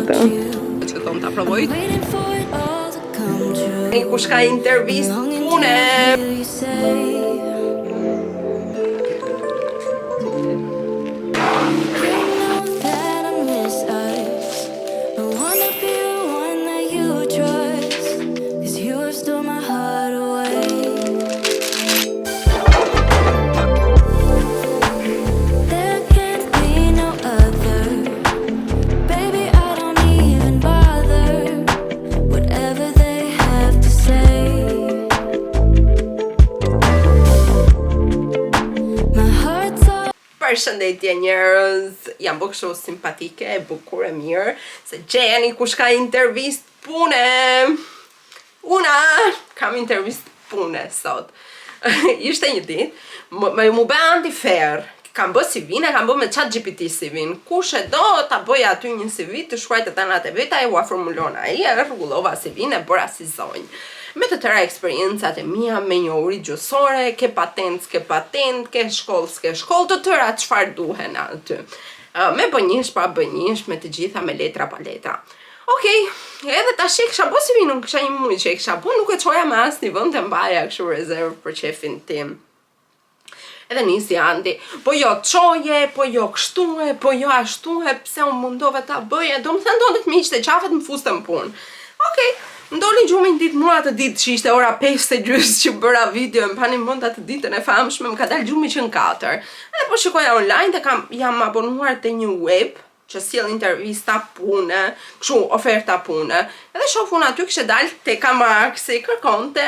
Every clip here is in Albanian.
atë. Që thonë ta provoj. Kush ka intervistë pune. Përshëndetje njerëz, jam bërë kështu simpatike, e bukur e mirë, se gjeni kush ka intervistë pune. Una kam intervistë pune sot. Ishte një ditë, mu bë anti-fair. Kam bë CV-n, kam bë me ChatGPT CV-n. Kush e do ta bëj aty një CV të shkruajtë të tanat e veta, e ua formulona ai, e rregullova CV-n e bëra si zonjë. Me të tëra eksperiencat e mia, me njohuri gjuhësore, ke patent, ke shkollë, të tëra çfarë duhen aty. Me bënjish, pa bënjish, me të gjitha, me letra pa letra. Okej, edhe tash e kisha bë CV-n, nuk kisha një muj që e kisha bë, nuk e çoja me asnjë vend të mbaja kështu rezervë për qefin tim. Edhe nisi Andi, po jo çoje, po jo kështue, po jo ashtue, pse unë mundove ta bëje, do më thënë donit mi ishte qafet më fuste në punë. Okej, ndoli gjumi një ditë mua atë ditë që ishte ora 5:30 që bëra video, më pani mund atë ditën e famshme, më ka dalë gjumi që në 4. Edhe po shikoja online dhe jam abonuar te një web që sjell intervista pune, kështu oferta pune. Edhe shofun aty kishte dalë Teka Maxi, kërkonte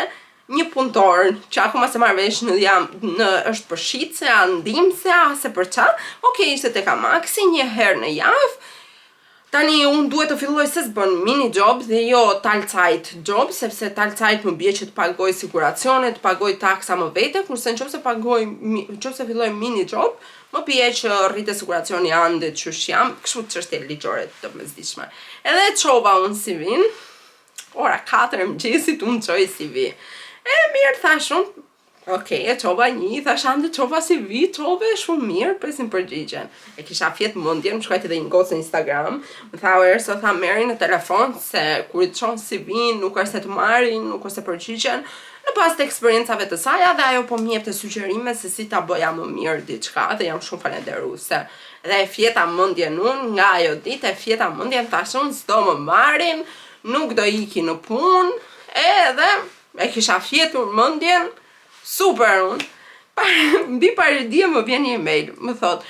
një punëtor që akoma se marrë vesh është për shitse, a ndimse, a se për qa. Okej, ishte Teka Maxi një herë në javë. Tani unë duhet të filloj se s'bën mini job dhe jo talcajt job, sepse talcajt më bje që të pagoj siguracione, të pagoj taksa më vete, kurse në qofse filloj mini job, më bje që rrite siguracioni ande që jam, kështu çështje ligjore të mëzdishme. Edhe çova unë CV-n, ora 4 mëngjesit unë çoj CV. E mirë thash unë, okej, e çova një, thash ande çova CV, çove shumë mirë, presim përgjigjen. E kisha fjet mendjen, më shkruajti edhe një gocë në Instagram, më tha erë tha merri në telefon se kur i çon CV-n nuk është se të marrin, nuk është se përgjigjen. Në pas të eksperiencave të saj, dhe ajo po më jepte sugjerime se si ta bëja më mirë diçka, dhe jam shumë falenderuese. Dhe e fjeta mendjen unë, nga ajo ditë e fjeta mendjen, thash unë s'do më marrin, nuk do iki në punë, edhe e kisha fjetur mendjen, super unë. Mbi paridie më vjen një email, më thot,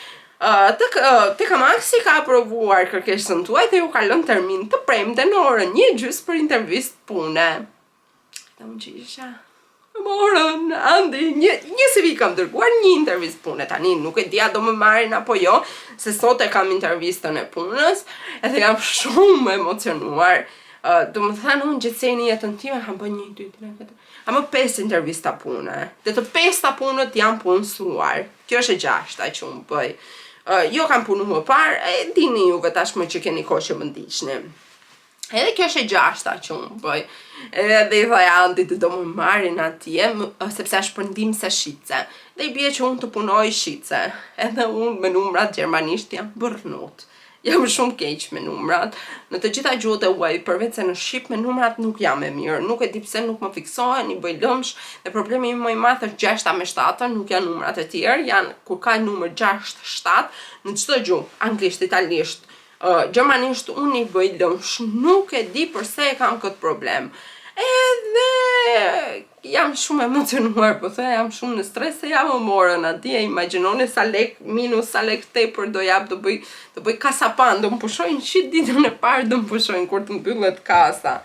Teka Maxi ka aprovuar kërkesën tuaj dhe ju ka lënë termin të premte në orën 1:30 për intervistë pune. Dhe unë që isha, morën, Andi, një CV kam dërguar, një intervistë pune, tani nuk e dia do më marrin apo jo, se sot e kam intervistën e punës, edhe jam shumë emocionuar. Do më thënë unë gjithsej një jetën time, kam bë 1, 2, 3, 4, kam 5 intervista pune, dhe të 5 punët jam punësuar, kjo është e 6 që unë bëj. Jo kam punu më parë, e dini juve tashmë që keni kohë që më ndiqni. Edhe kjo është e 6 që unë bëj. Edhe i thaj Andi të do më marrin atje, sepse është për ndimse shitse. Dhe i bje që unë të punoj shitse. Edhe unë me numrat gjermanisht jam bërnut. Jam shumë keq me numrat. Në të gjitha gjuhët e uaj, përveç se në Shqip me numrat nuk jam e mirë. Nuk e di pse nuk më fiksohen, i bëj lëmsh. Dhe problemi im më i madh është 6 me 7, nuk janë numrat e tjerë. Janë kur ka numër 6, 7 në çdo gjuhë, anglisht, italisht, gjermanisht unë i bëj lëmsh. Nuk e di përse e kam këtë problem. Edhe jam shumë emocionuar, po the, jam shumë në stres se jam më morën atje, imagjinoni sa lek minus, sa lek tepër do jap, do bëj kasapan, do më pushojnë qitë ditën e parë, do më pushojnë kur të mbyllet kasa.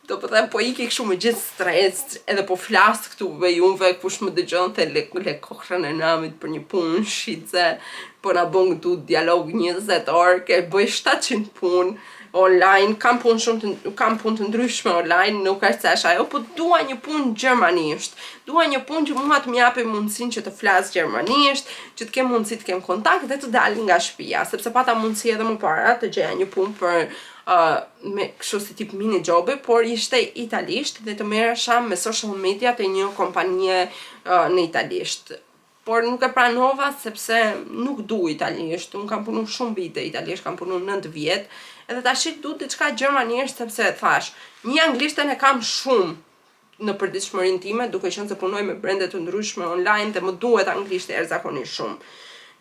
Do po them, po iki kështu me gjithë stres, edhe po flas këtu me juve, kush më dëgjonte le kohrën e namit për një punë shitse, po na bën këtu dialog 20 orë, ke bëj 700 punë online, kam punë të ndryshme online, nuk është se është ajo, po dua një punë gjermanisht. Dua një punë që mua të më japi mundësinë që të flas gjermanisht, që të kem mundësi të kem kontakt dhe të dal nga shtëpia, sepse pata mundësi edhe më para të gjeja një punë për me kështu si tip mini jobi, por ishte italisht dhe të merresha me social media të një kompanie në italisht. por nuk e pranova sepse nuk du italisht. Unë kam punu shumë vite italisht, kam punu 9 vjet, edhe tash du diçka gjermanisht sepse thash, një anglishten e kam shumë në përditshmërinë time, duke qenë se punoj me brende të ndryshme online dhe më duhet anglisht jashtëzakonisht shumë.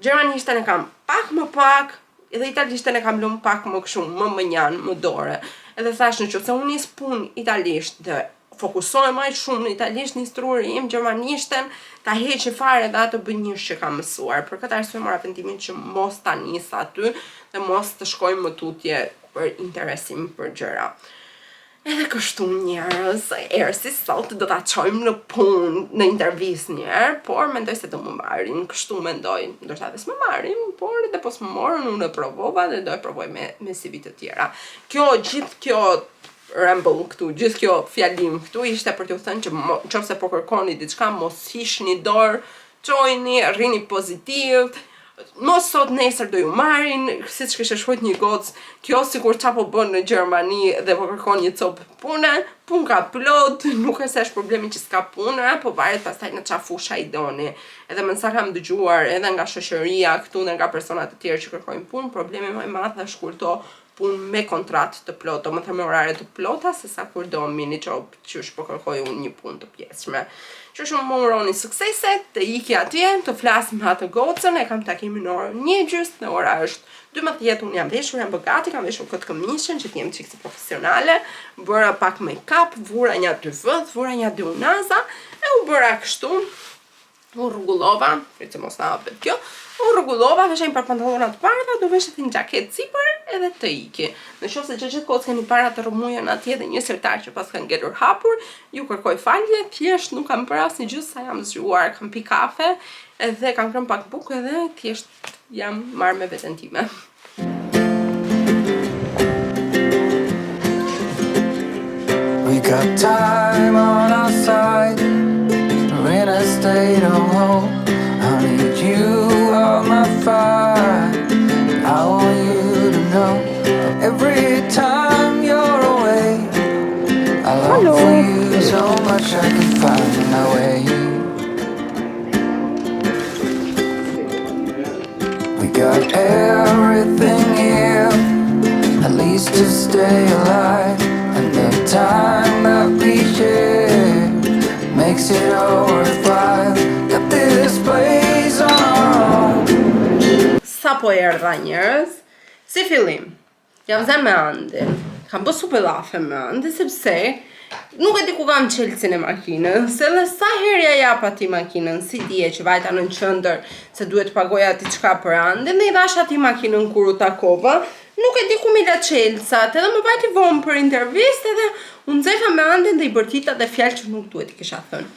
Gjermanishten e kam pak më pak, edhe italishten e kam lënë pak më kështu, më njan, më dore. Edhe thash nëse unë nis punë italisht dhe fokusohem më shumë në italisht në instruorin im, gjermanishten ta heqë fare dhe atë bënjësh që kam mësuar. Për këtë arsye mora vendimin që mos ta nis aty dhe mos të shkoj më tutje për interesim për gjëra. Edhe kështu njerëz, si sot do ta çojmë në punë, në intervistë njerë, por mendoj se do më marrin, kështu mendoj, ndoshta edhe s'më marrin, por edhe po s'më morën, unë e provova dhe do e provoj me CV të tjera. Gjithë kjo ramble këtu, gjithë kjo fjalim këtu ishte për t'ju thënë që nëse po kërkoni diçka, mos hiqni dorë, çojini, rrini pozitiv. Mos sot nesër do ju marrin, siç kishte shkruajt një gocë, kjo sikur çapo bën në Gjermani dhe po kërkon një copë pune, punë ka plot, nuk e se është problemi që s'ka punë, po varet pastaj në çfarë fusha i doni. Edhe më sa kam dëgjuar edhe nga shoqëria këtu dhe nga persona të tjerë që kërkojnë punë, problemi më i madh është kur do punë me kontratë të plotë, do më thënë me orare të plota, se sa kur do mini job që është po kërkoj unë një punë të pjesshme. Që shumë më uroni sukseset, të iki atje, të flasim me atë gocën, e kam takimin në orën 1:30, në ora është 12, unë jam veshur, jam bëgati, kam veshur këtë këmishën që t'jem qikë si profesionale, bëra pak make-up, vura një 2 vëth, vura një 2 unaza, e u bëra kështu, u rrugullova, që mos na hapet kjo, u rrugullova, veshem për pantallona të bardha, do veshet një xhaketë sipër edhe të iki. Në qoftë se gjithë kohës keni para të rrëmujën atje dhe një sirtar që pas kanë ngelur hapur, ju kërkoj falje, thjesht nuk kam bërë asnjë gjë sa jam zgjuar, kam pi kafe, edhe kam krem pak bukë edhe thjesht jam marrë me veten time. We got time on our side. We're in a state of hope. I need you on my fire. I want you to know every time you're away, I long for you so much I can find my way. We got everything here, at least to stay alive, and the time that we share makes it all worthwhile. Got this place on our own. Sa po erdha njerëz, si fillim, jam zënë me Andin, kam bë super lafe me Andin, sepse nuk e di ku kam qelësin e makinën, se dhe sa herë ja jap ati makinën, si dje që vajta në qëndër, se duhet pagoja ati qka për Andin, dhe i dhash ati makinën kur u takova, nuk e di ku mi la qelësat, edhe më vajti vonë për intervist, edhe unë zefa me Andin dhe i bërtita dhe fjallë që nuk duhet i kisha thënë.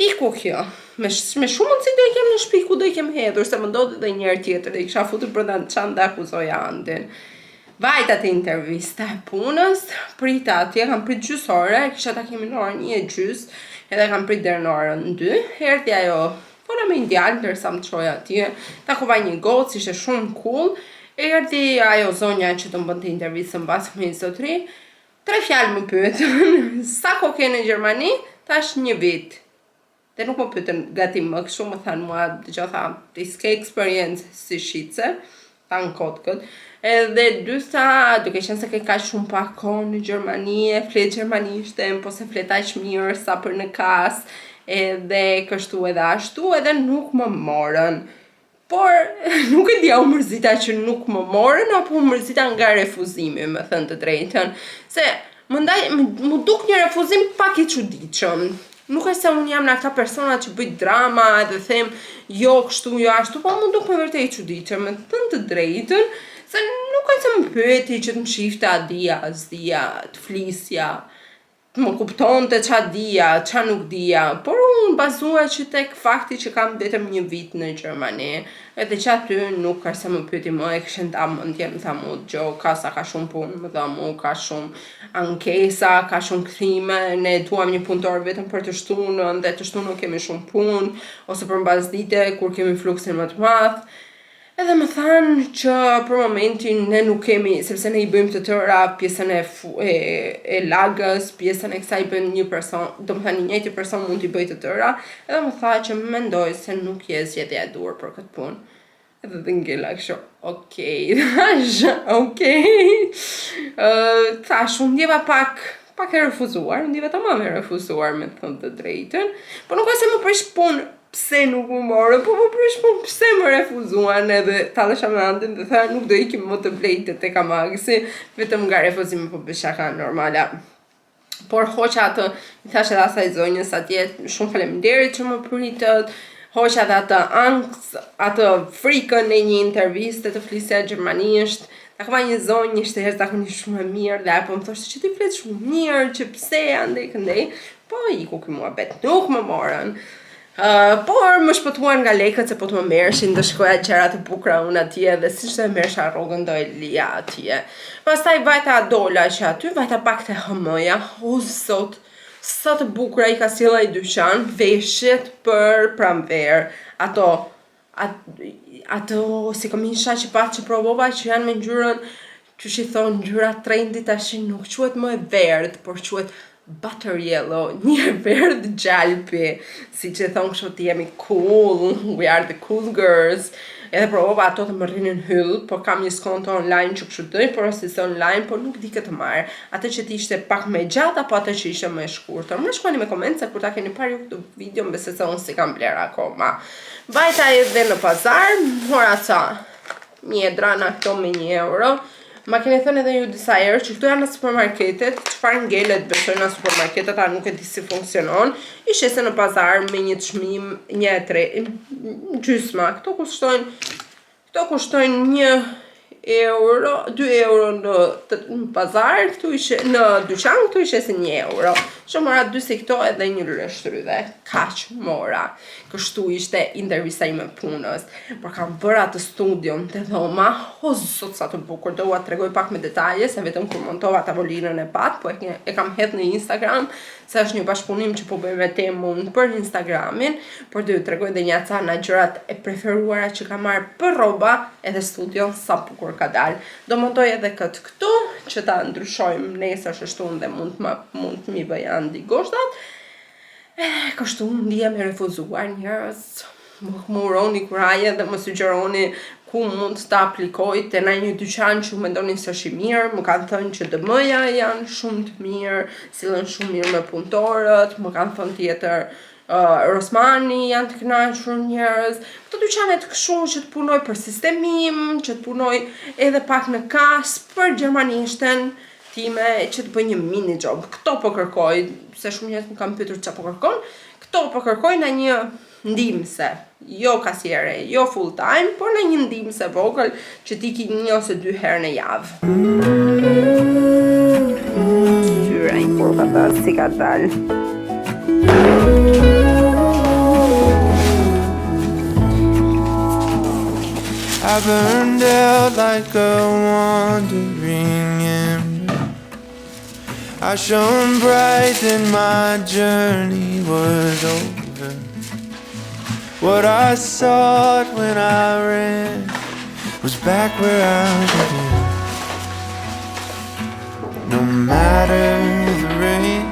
Iku kjo, me shumë mundësi do i kem në shtëpi ku do i kem hedhur, se më ndodhi dhe njërë tjetër, dhe i kisha futur brenda në çantë dhe akuzoja Andin. Vajta të intervista e punës, prita atje, kam prit gjysore, kisha takimin në orën 1:30, edhe kam prit deri në orën 2, erdhi ajo, fola me indian, ndërsa më çoja atje, takova një gocë, ishte shumë cool, erdhi ajo zonja që të më bënte intervistën mbas me një zotëri, 3 fjalë më pyetën, sa kohë ke në Gjermani? Tash 1 vit. Dhe nuk më pyetën gati më kështu, më thanë mua, dëgjoj tha, ti s'ke eksperiencë si shitse, tha në kotë këtë. Edhe dyta, duke qenë se ke ka shumë pak kohë në Gjermani, e flet gjermanishten, po se flet aq mirë sa për në kas, edhe kështu edhe ashtu, edhe nuk më morën. Por nuk e dia u mërzita që nuk më morën, apo u mërzita nga refuzimi, me thënë të drejtën. Se më duk një refuzim pak i çuditshëm. Nuk e se unë jam nga këta persona që bëj drama edhe them jo kështu, jo ashtu, po më duk me vërtet i çuditshëm, me thënë të drejtën, se nuk e se më pyeti që të më shifte a dia, s'dia, të flisja, të më kuptonte qa dia, qa nuk dia, por unë bazua që tek fakti që kam vetëm 1 vit në Gjermani, edhe që aty nuk ka se më pyeti më, e këshën ta mëndje, më tha mu, gjo, ka sa ka shumë punë, më tha mu, ka shumë ankesa, ka shumë kthime, ne duam një punëtor vetëm për të shtunën, dhe të shtunën kemi shumë punë, ose për mbas dite, kur kemi fluksin më të madh. Edhe më thanë që për momentin ne nuk kemi, sepse ne I bëjmë të tëra, pjesën e lagës, pjesën e kësaj bën një person, do më thënë një njëjti person mund t'i bëjë të tëra, edhe më tha që mendoj se nuk je zgjedhja e dur për këtë punë. Edhe dhe ngella kështu, okej. Thash, unë ndjeva pak e refuzuar, ndjeva tamam e refuzuar me thënë të drejtën, po nuk se më prish punë pse nuk më morë, po më prish punë pse më refuzuan, edhe thalesha me Andin dhe tha nuk do ikim më të blejtë te Kamagsi, vetëm nga refuzimi po bëshaka normala. Por hoqa atë, I thash edhe asaj zonjës atje, shumë faleminderit që më pritët, hoqa edhe atë frikën e një interviste të flisja gjermanisht. Takma një zonjë ishte herë zakonisht shumë e mirë dhe apo më thoshte që ti flet shumë mirë, që pse andej këndej, po iku ky muhabet, nuk më morën. Por më shpëtuan nga lekët se po të më merrshin të shkoja gjëra të bukura unë atje dhe siç të merrsha rrogën do e lija atje. Pastaj vajta dola që aty, vajta pak te HM-ja, o zot, sa të bukura I ka sjell ai dyqan, veshjet për pranverë. Ato si komisha që pat që provova që janë me ngjyrën, që I thon ngjyra trendi tash nuk quhet më e verdh, por quhet butter yellow, një verdh gjalpi, si që thonë kështu të jemi cool, we are the cool girls. Edhe provova ato të më rrinin hyll, por kam një skonto online që kështu doj, por ose online, por nuk di këtë marr. Atë që t'ishte pak më gjatë apo atë që ishte më shkurtër. Më shkruani me koment se kur ta keni parë këtë video, mbese se unë si kam bler akoma. Vajta edhe në pazar, mora ca mjedrana këto me €1. Ma keni thënë edhe ju disa herë që këtu janë në supermarketet, çfarë ngelet besoj në supermarketet, a nuk e di si funksionon. I shese në pazar me një çmim, gjysma. Këto kushtojnë €1, €2 në pazar, këtu ishe në dyqan, këtu ishe se €1. Që mora 2 si këto edhe një lëreshtryve. Kaq mora. Kështu ishte intervista ime punës. Por kam bërë atë studion të dhoma, o zot sa të bukur, do ua tregoj pak me detaje, se vetëm kur montova tavolinën e pat, po e kam hedhë në Instagram, se është një bashkëpunim që po bëjmë me temën për Instagramin, por do ju tregoj edhe një ca nga gjërat e preferuara që kam marrë për rroba, edhe studion sa bukur ka dalë. Do montoj edhe këtë këtu, që ta ndryshojmë nesër shështun dhe mund të mi bëj Andi goshtat. Kështu ndihem e refuzuar njerëz. Më uroni kuraje dhe më sugjeroni ku mund të aplikoj të në një dyqan që mendonin se është I mirë. Më kanë thënë që DM-ja janë shumë të mirë, sillen shumë mirë me punëtorët, më kanë thënë tjetër Rosmani janë të kënaqur njerëz. Këto dyqanet kështu që të punoj për sistemim, që të punoj edhe pak në kas për gjermanishten time, që të bëj një mini job. Këto po kërkoj, se shumë njerëz më kanë pyetur çfarë po kërkon. Këto po kërkoj në një ndihmëse, jo kasiere, jo full time, por në një ndihmëse vogël që ti ki 1 ose 2 herë në javë. Tyra I kurva si ka dalë. I burned out like a wandering ember. I shone bright and my journey was over. What I sought when I ran was back where I began. No matter the rain,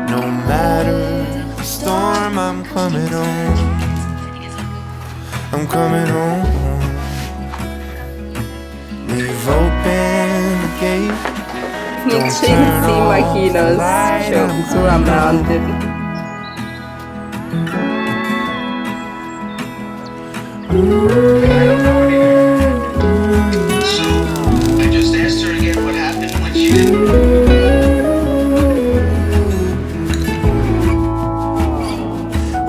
no matter the storm, I'm coming home. I'm coming home. Leave open the gate. Një qëllësi makinës që mësura me Andin. So, I just asked her again what happened when she didn't.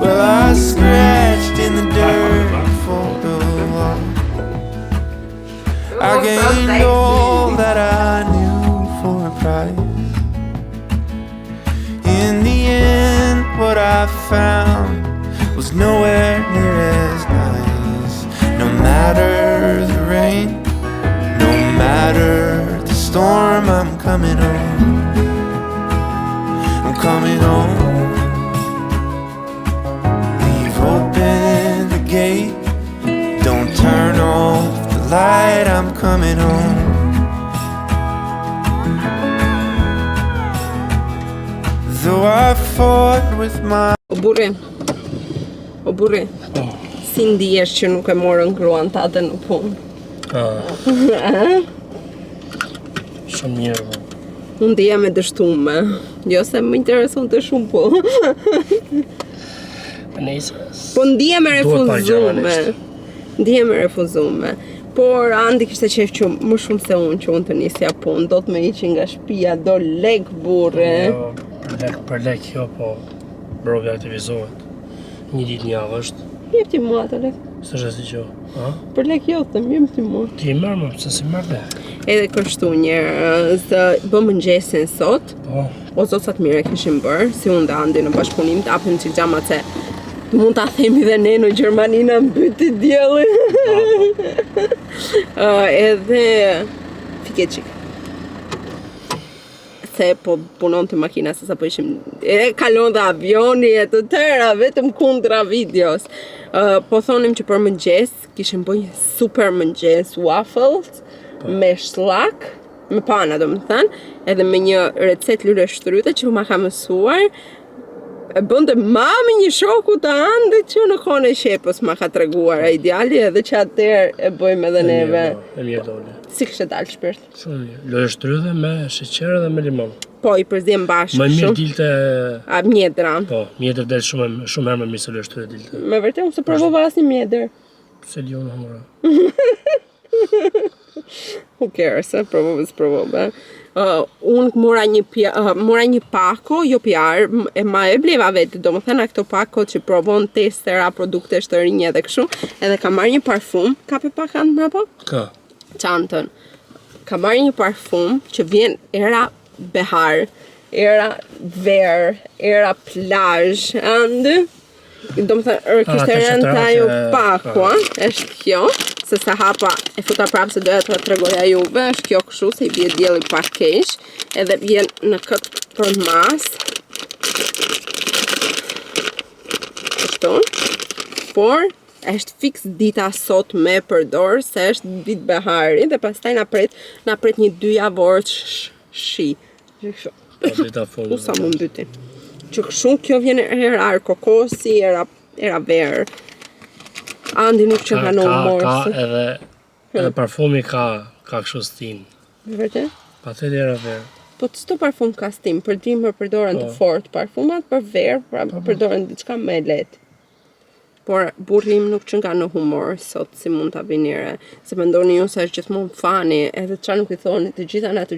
Well, I scratched in the dirt for the while. I gained all that I knew for a price. In the end, what I found was nowhere near as nice. No matter the rain, no matter the storm, I'm coming home. I'm coming home. Leave open the gate, don't turn on light, I'm coming home. Though I fought with my O burri, si ndihesh që nuk e morën gruan tate në punë? Shumë mirë. Unë ndihem e dështume, jo se më intereson të shumë po. Po ndihem e refuzume. Por Andi kishte qef që më shumë se unë që unë të nisja punë, do të më iqin nga shtëpia, do lek burre. Jo, për lek jo, po brovi aktivizohet. Një ditë një javë është. Jep ti mua të lek. S'është si që, ha? Për lek jo, të jep ti mua. Ti i merë më, pëse si merë lek? Edhe kështu njerëz, bëm mëngjesin sot. Po. O zot sa të mire kishim bërë, si unë dhe Andi në bashkëpunim të apim që gjamat se mund ta themi dhe ne në Gjermani na mbyti dielli. Edhe fike qik. Se po punon të makina se sa po ishim kalon dhe avioni e të tëra vetëm kundra videos. Po thonim që për mëngjes kishim bëj super mëngjes waffles me shlak, me pana do më thënë, edhe me një recet lyre shtryte që ma ka mësuar. E bënde mami një shoku të Andit që në kone shepës ma ka treguar e ideali edhe që atëherë e bëjmë edhe neve. E mirë dole. Si kështë dalë shpirt? Shumë mirë. Lojë shtrydhe me sheqer dhe me limon. Po, i përzim bashkë Më mirë shumë. dilte... A mjedra. Po, mjetër del shumë herë më mirë se lojë shtrydhe dilte. Me vërtet unë se provova asnjë mjedër. Se li unë hamura. Who cares, provova. Unë mora një pako, jo PR, e ma e bleva vetë, do më thëna këto pako që provon testera, produkte të rinje dhe kështu, edhe ka marrë një parfum, ka pe pakan mrapo? Ka. Çantën. Ka marrë një parfum që vjen era behar, era ver, era plazh, and do më thënë, kishte rënë të ajo pako, është kjo, se sa hapa e futa prapë se doja të tregoja juve, është kjo kështu, se i bie dielli pak keq, edhe vjen në këtë përmas. Kështu. Por është fiks dita sot me përdor, se është ditë behari dhe pastaj na pret një 2 javë shi. U sa më mbyti. Që kështu kjo vjen era kokosi, era ver. Andi nuk që ka në humor. Ka edhe parfumi ka kështu stin. Vërtet? Pa të era verë. Po çdo parfum ka stim, për dimër përdoren të fort parfumat, për verë pra përdoren diçka më lehtë. Por burri im nuk që nga në humor sot si mund ta vinire, se mendoni ju se është gjithmonë fani, edhe çfarë nuk i thoni të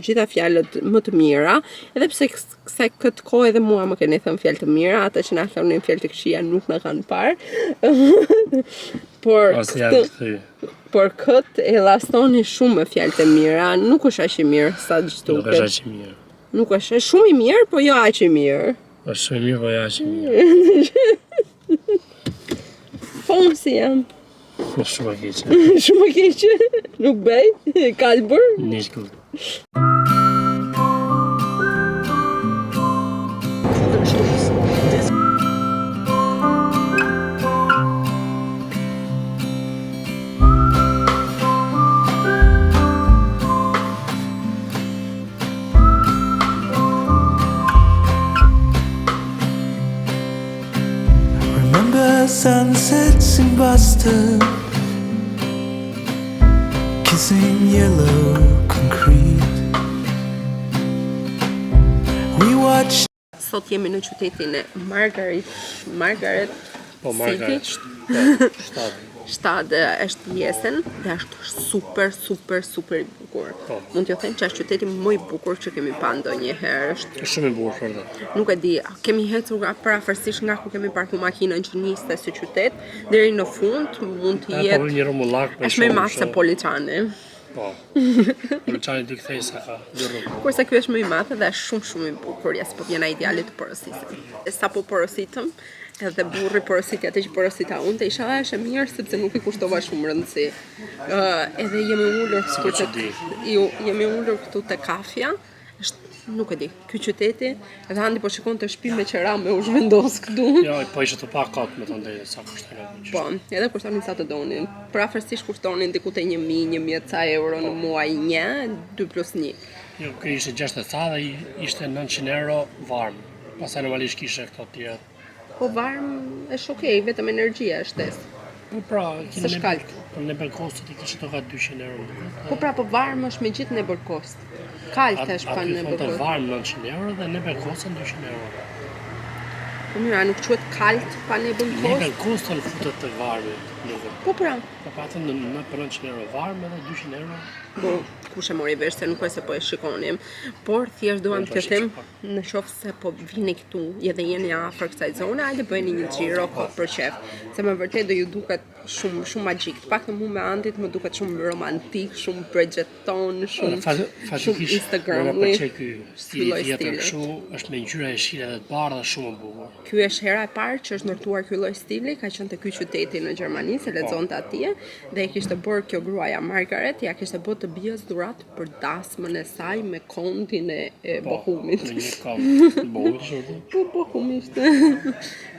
gjitha fjalët më të mira, edhe pse se këtë kohë edhe mua më keni thënë fjalë të mira, ata që na thonin fjalë të këqija nuk na kanë parë. Por këtë e llastoni shumë me fjalë të mira, nuk është aq i mirë sa duket. Nuk është aq i mirë. Nuk është shumë i mirë, po jo aq i mirë. Është shumë i mirë, po jo aq i mirë. Po unë si jam. Shumë e keqe. Shumë e keqe. Nuk bej, kalbër. Nish gut. Sunsets in Boston, kissing yellow concrete. We watched. Sot jemi në qytetin e Margaret City. 7 është pjesën dhe është super i bukur. Mund t'ju them që është qyteti më i bukur që kemi pa ndonjëherë. Është shumë i bukur vërtet. Nuk e di, kemi ecur parafërsisht nga ku kemi parku makinën që niste si qytet deri në fund mund të jetë. Po një rromullak me është më i madh se Poliçani. Po. Poliçani di kthej sa ka dy rrugë. Kurse ky është më i madh dhe është shumë i bukur, ja s'po vjen ideale të porosisim. Sapo porositëm, edhe burri porositi atë që porosita unë, të isha është e mirë sepse nuk i kushtova shumë rëndësi. Edhe jemi ulur këtu te kafja, është nuk e di, ky qyteti, edhe Andi po shikon të shtëpi me qera me u zhvendos këtu. Jo, po ishte të pa kot me të drejtë sa kushton aty. Po, edhe kushtonin sa të donin. Përafërsisht kushtonin diku te 1000 ca euro në muaj 1, 2 plus 1. Jo, ky ishte 6 ca dhe ishte 900 euro varm. Pastaj normalisht kishte këto të tjera. Po varm është okay, vetëm energjia është shtesë. Po pra, S'është kalt. Po në Berkostit i kishte toka 200 euro. Po pra, po varm është me gjithë në Berkost. Kalt është pa në Aty Berkost. varm 900 euro dhe në Berkostin 200 euro. Po mira, nuk quhet kalt pa në Në Berkost. Berkostin futet të varmit, nuk. Po pra, Po patën në 900 euro varm edhe 200 euro. po kush e mori vesh se nuk është se po e shikonim, por thjesht duam Po, të po, them, shikoj. në qoftë se po vini këtu edhe jeni afër kësaj zone, hajde bëjeni një xhiro kot për qef, se më vërtet do ju duket shumë magjik. Të paktën mua me Andit më duket shumë romantik, shumë Bridgerton, shumë Fatikisht, Instagram. më pëlqej ky stili lloj tjetër stili. kështu, është me ngjyra e shile dhe të bardha shumë e bukur. Ky është hera e parë që është ndërtuar ky lloj stili, ka qenë te ky qyteti në Gjermani, se lexonte atje dhe e kishte bërë kjo gruaja Margaret, ja kishte bërë të bijës dhurat për dasmën e saj me kontin e Bohumit. Në një kom, Bohumit shumë. Po Bohumit.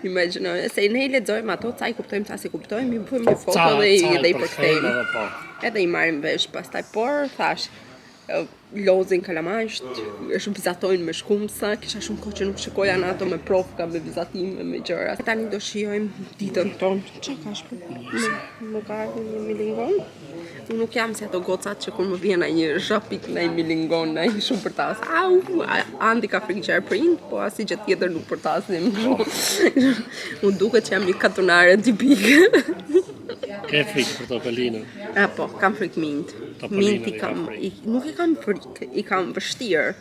Imagjinoj, se ne I lexojmë ato, ca I kuptojmë, ca si kuptojmë, I bëjmë një foto dhe I përkthejmë. Edhe I marrim vesh pastaj, por thash, lozin kalamasht, është vizatojnë me shkumsa, kisha shumë kohë që nuk shikoja në ato me profka, me vizatime, me gjëra. Tani do shijojmë ditën tonë. Çka ka shpër? Më ka një milingon? Unë nuk jam si ato gocat që kur më vjen një zhapik në milingon, në shumë përtas. Au, Andi ka frikë që prind, po asi gjë tjetër nuk përtasim. Unë duket që jam një katunare tipike. Ke frikë për Topolinën? Po, kam frikë mint. Mint I kam, nuk I kam frikë, I kam vështirë.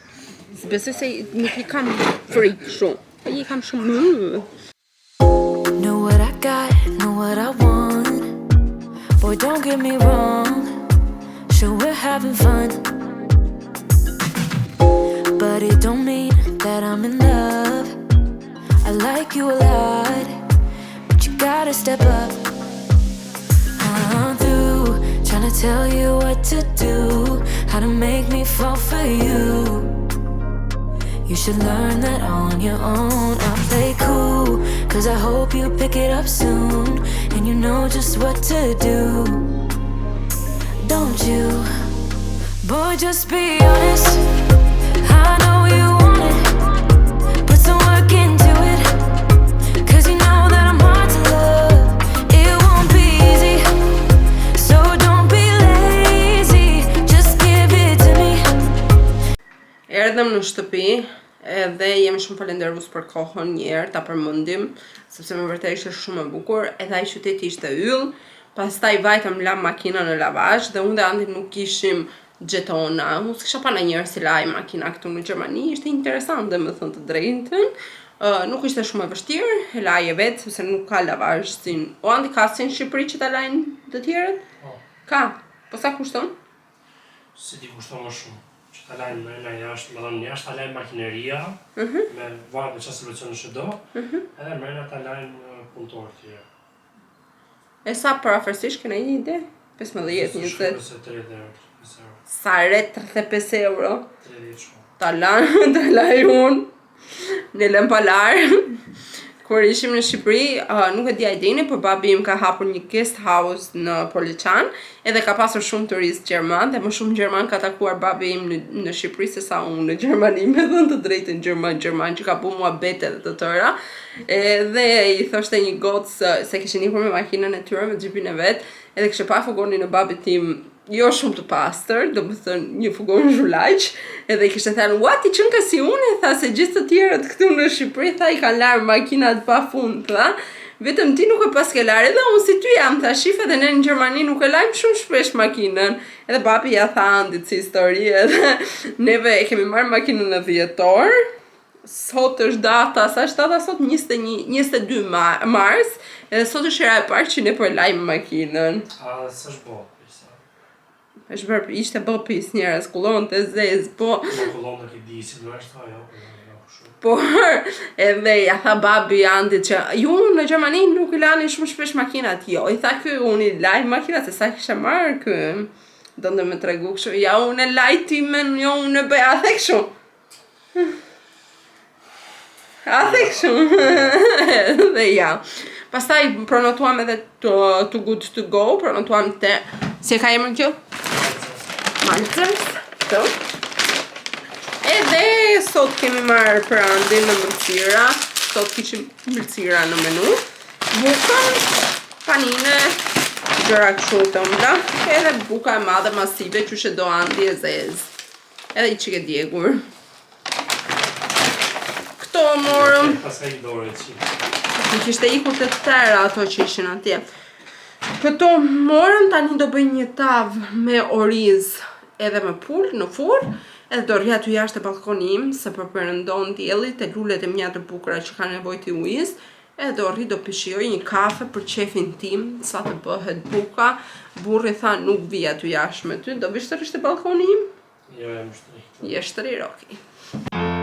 Besoj se nuk I kam frikë shumë. I kam shumë. Know what I got, know what I want. Boy, don't get me wrong. Sure, we're having fun. But it don't mean that I'm in love. I like you a lot, but you gotta step up. I'm through trying to tell you what to do, how to make me fall for you. You should learn that on your own. I'll play cool, cause I hope you pick it up soon, and you know just what to do. Don't you? Boy, just be honest. I know you want it. Put some work into it, cause you know that I'm hard to love. It won't be easy, so don't be lazy. Just give it to me. Erdhëm në shtëpi edhe jemi shumë falenderues për kohën një herë ta përmendim, sepse më vërtet ishte shumë e bukur, edhe ai qyteti ishte yll. Pastaj vajtëm lam makinën në lavazh dhe unë dhe Andi nuk kishim gjetona. Unë s'kisha pa ndonjëherë si laj makina këtu në Gjermani, ishte interesante me thënë të drejtën. Nuk ishte shumë e vështirë, e laj e vetë, sepse nuk ka lavazh si. O Andi ka si në Shqipëri që ta lajnë të tjerët? Ka. Po sa kushton? Si ti kushton më shumë. Që ta lajnë në jashtë, më thonë jashtë ta lajnë makineria, me varet me çfarë solucioni që do, edhe mrena ta lajnë punëtorë të tjerë. E sa përafërsisht kena një ide? 15, 20. Se 30 euro. Sa re 35 euro. 30 shumë. Ta laj unë në Lempalar. Kur ishim në Shqipëri, nuk e di a dini, por babi im ka hapur një guest house në Poliçan, edhe ka pasur shumë turist gjerman, dhe më shumë gjerman ka takuar babi im në Shqipëri se sa unë në Gjermani, me dhënë të drejtën gjerman që ka bu mua bete dhe të tëra. Edhe I thoshte një gocë se kishin ikur me makinën e tyre, me xhipin e vet, edhe kishte pa fugonin e babit tim jo shumë të pastër, do më thënë një fugon zhulaq, edhe I kishte thënë, ua, ti qënë ka si unë, tha se gjithë të tjerët këtu në Shqipëri, tha I kanë larë makinat pa fund, tha, vetëm ti nuk e pas ke larë, edhe unë si ty jam, tha, shif edhe ne në Gjermani nuk e lajmë shumë shpesh makinën, edhe babi ja tha Andit si histori, edhe neve e kemi marrë makinën në dhjetor, sot është data, sa është data sot 22 mars, edhe sot është hera e parë që ne po e lajmë makinën. A, s'është bo. Ishte bë pis njerëz, kullon të zez, po. Në kullon të ki si në është, jo, Por, edhe ja tha babi Andit që ju në Gjermani nuk I lani shumë shpesh makinat, jo, I tha ky unë I laj makinat, se sa kisha marrë ky, do me tregu kështu, ja unë e laj timen, jo unë e bëja the kështu. A the kështu. Dhe ja. Pastaj pronotuam edhe Too Good To Go, pronotuam te... Si e ka emrin kjo? Malzers. Këto. Edhe sot kemi marrë prandin në mbërthira. Sot kishim mbërthira në menu. Buka, panine, gjëra kështu të ëmbla. Edhe buka e madhe masive që she do Andi e zez. Edhe i çike djegur. Këto morëm. Pastaj dorë që. Më kishte ikur të tëra ato që ishin atje. Këto morëm, tani do bëj një tavë me oriz edhe me pul në furrë. Edhe do rria të jashtë e balkonim, se për përëndon dielli te lulet e mia të bukura që kanë nevojë të ujis. Edhe do rri do pishijoj një kafe për qefin tim, sa të bëhet buka. Burri tha nuk vi aty jashtë me ty, do vish të rishte balkonim? Jo, jam shtri. Je shtri, Roki.